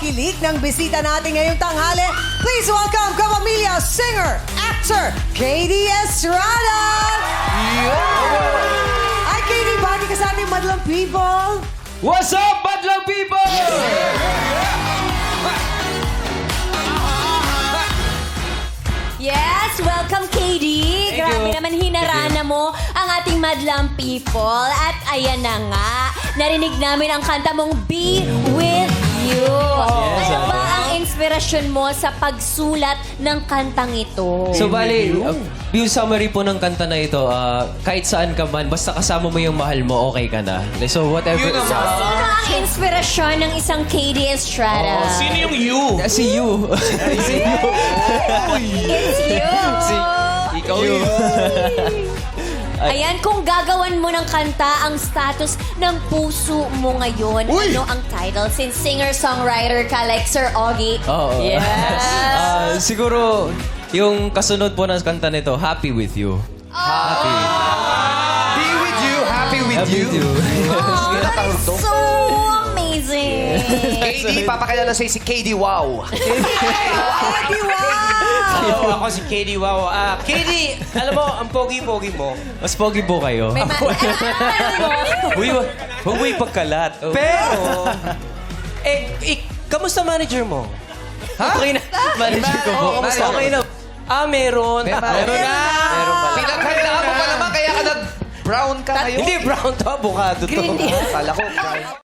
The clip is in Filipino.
kilik ng bisita natin ngayong tanghali. Please welcome kapamilya singer, actor, Katie Estrada! Hi, Katie! Bati ka sa aming madlang people! What's up, Madlang people? Yes, welcome KD. Grabe naman hinarana mo ang ating madlang people. At ayan na nga, narinig namin ang kanta mong Be With You. Ano ba ang inspirasyon mo sa pagsulat ng kantang ito? So, bali, yung summary po ng kanta na ito, kahit saan ka man, basta kasama mo yung mahal mo, okay ka na. So, whatever. Sino ang inspirasyon ng isang KD Estrada? Sino yung you? Si you. Si you. It's you. Ikaw you. Ayan, kung gagawan mo ng kanta ang status ng puso mo ngayon, ano ang title? Since singer-songwriter ka like Sir Augie. Oo. Yes. Siguro, yung kasunod po ng kanta nito, Happy With You. Happy. Be with you, happy with Happy with you. Oh, that is so amazing. KD, papakilala sa'yo si KD Wow. Katie, wow! Hello, ako si KD Wow. KD, alam mo, ang pogi-pogi mo. Mas pogi po kayo. May Uy, huwag mo ipagkalat. Pero, kamusta manager mo? Okay na. Manager ko po. Okay na. Meron. Meron na. Pinaghandaan mo pa naman, kaya ka nag-brown ka ngayon. Hindi, brown to. Avocado to. Green yan. Kala ko, brown.